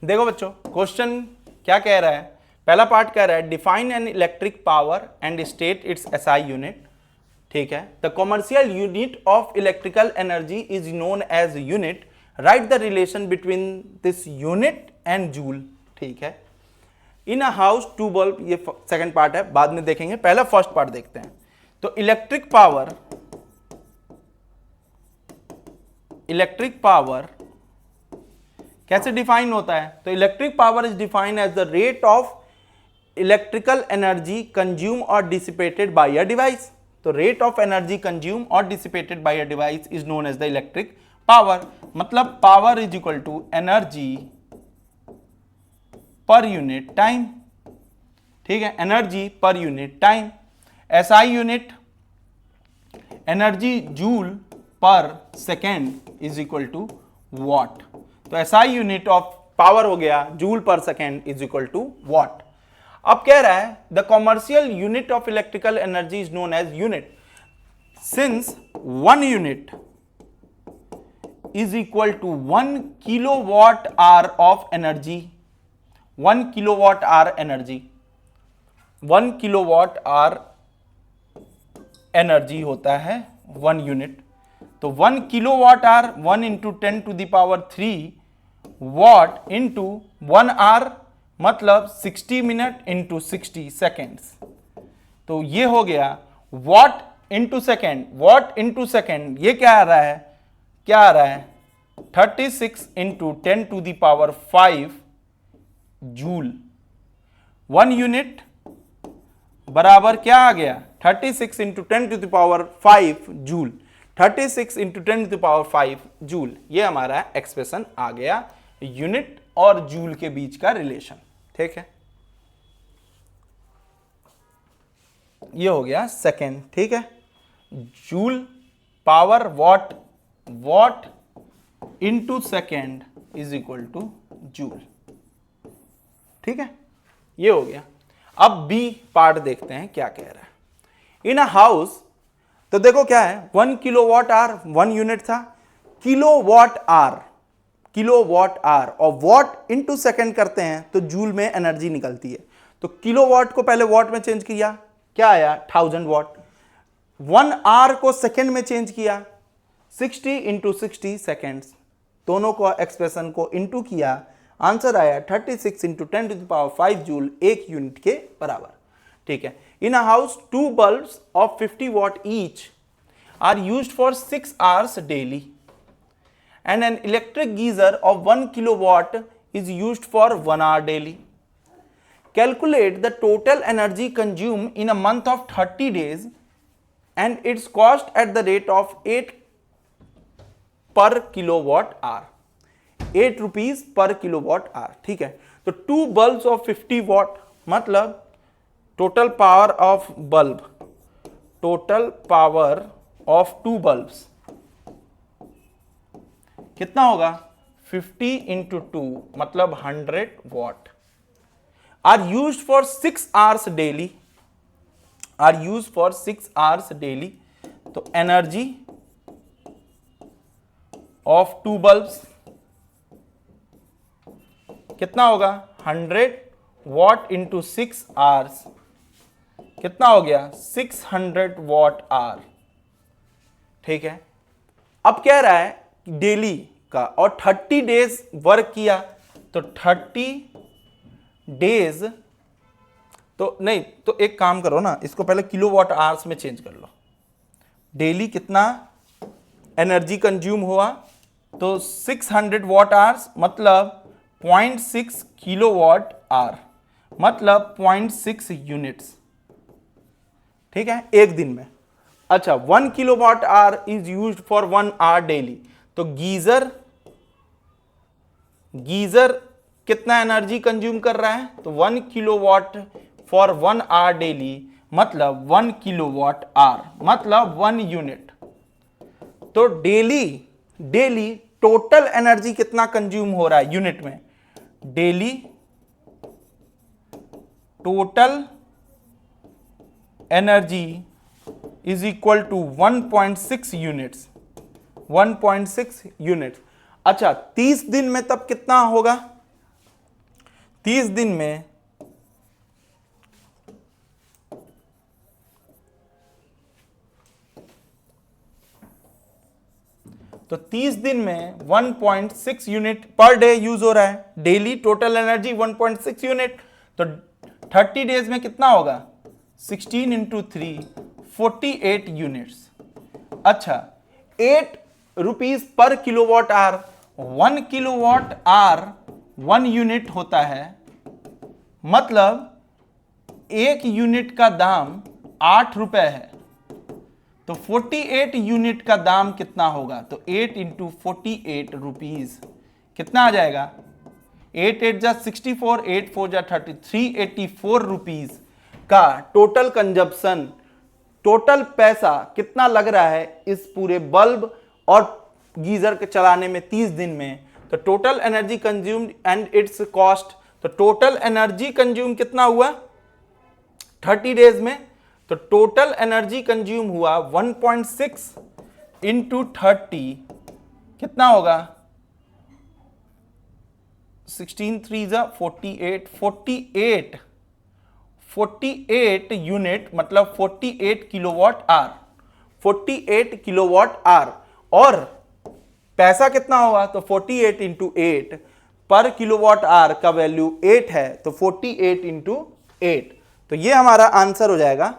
देखो बच्चों, क्वेश्चन क्या कह रहा है, पहला पार्ट कह रहा है define an electric power and state its SI unit. ठीक है, the commercial unit of electrical energy is known as unit, right the relation between this unit and joule. ठीक है, in a house two bulb, ये second part है, बाद में देखेंगे, पहला फर्स्ट पार्ट देखते हैं। तो इलेक्ट्रिक पावर कैसे डिफाइन होता है, तो electric power is defined as the rate of electrical energy consume or dissipated by a device. तो rate of energy consume or dissipated by a device is known as the electric power. मतलब power is equal to energy per unit time. ठीक है, energy per unit time. SI unit energy joule per second is equal to watt. तो SI unit of power हो गया joule per second is equal to watt. अब कह रहा है the commercial unit of electrical energy is known as unit, since 1 unit is equal to 1 kilowatt hour of energy. 1 kilowatt hour energy, 1 kilowatt hour energy होता है 1 unit. तो 1 kilowatt hour 1 into 10 to the power 3 watt into 1 hour, मतलब 60 minute into 60 seconds. तो ये हो गया watt into second. Watt into second ये क्या आ रहा है, 36 into 10 to the power 5 joule. 1 unit बराबर क्या आ गया, 36 into 10 to the power 5 joule. 36 into 10 to the power 5 joule, ये हमारा एक्सप्रेशन आ गया यूनिट और जूल के बीच का रिलेशन। ठीक है, ये हो गया सेकेंड। ठीक है, joule power what, what into second is equal two joule. ठीक है, ये हो गया। अब बी पार्ट देखते हैं क्या कह रहा है। इन अ हाउस, तो देखो क्या है, 1 किलोवाट आवर 1 यूनिट था, किलोवाट आवर, किलोवाट आवर, और वॉट इंटू सेकेंड करते हैं तो जूल में एनर्जी निकलती है। तो किलोवाट को पहले वॉट में चेंज किया, क्या आया 1000 वॉट। 1 आवर को सेकेंड में चेंज किया, 60 इंटू 60 सेकेंड्स, दोनों को एक्सप्रेशन को इंटू किया, आंसर आया 36 into 10 to the power 5 joule, 1 unit के बराबर। ठीक है, in a house 2 bulbs of 50 watt each are used for 6 hours daily and an electric geyser of 1 kilowatt is used for 1 hour daily. Calculate the total energy consumed in a month of 30 days and its cost at the rate of 8 per kilowatt hour. 8 rupees per kilowatt hour. ठीक है, तो 2 bulbs of 50 watt, मतलब total power of bulb, total power of 2 bulbs कितना होगा, 50 into 2 मतलब 100 watt, are use for 6 hours daily, are use for 6 hours daily. तो energy of 2 bulbs कितना होगा, 100 वॉट इंटू 6 आवर्स कितना हो गया, 600 वॉट आवर। ठीक है, अब कह रहा है डेली का, और 30 डेज वर्क किया, तो 30 डेज, तो नहीं, तो एक काम करो ना, इसको पहले किलोवाट आवर्स में चेंज कर लो। डेली कितना एनर्जी कंज्यूम हुआ, तो 600 वॉट आवर्स मतलब 0.6 किलोवाट आवर, मतलब 0.6 यूनिट्स। ठीक है, एक दिन में। अच्छा, 1 kilowatt hour is used for 1 hour daily, तो गीजर कितना एनर्जी कंज्यूम कर रहा है, तो 1 किलोवाट फॉर 1 आवर डेली, मतलब 1 किलोवाट आवर मतलब 1 यूनिट। तो डेली टोटल एनर्जी कितना कंज्यूम हो रहा है यूनिट में, daily total energy is equal to 1.6 units, 1.6 units. अच्छा, 30 दिन में तब कितना होगा, 30 दिन में तो 30 दिन में 1.6 यूनिट पर डे यूज हो रहा है, डेली टोटल एनर्जी 1.6 यूनिट। तो 30 डेज में कितना होगा, 16 इंटू 3 48 यूनिट्स। अच्छा, 8 rupees per kilowatt hour, 1 kilowatt hour 1 unit होता है, मतलब 1 यूनिट का दाम 8 रुपए है। तो 48 यूनिट का दाम कितना होगा, तो 8 इंटू 48 रुपीज कितना आ जाएगा, 8 8 जा 64, 8 4 जा 30, 384 रुपीज का टोटल कंजप्शन, टोटल पैसा कितना लग रहा है इस पूरे बल्ब और गीजर के चलाने में 30 दिन में। तो total energy consumed and it's cost, तो टोटल एनर्जी कंज्यूम कितना हुआ 30 डेज में, तो टोटल एनर्जी कंज्यूम हुआ 1.6 इंटू 30 कितना होगा, 16 3 जा 48, 48 यूनिट मतलब 48 किलोवाट आवर, 48 किलोवाट आवर। और पैसा कितना होगा, तो 48 इंटू 8 पर किलोवाट आवर का वैल्यू 8 है, तो 48 इंटू 8। तो ये हमारा आंसर हो जाएगा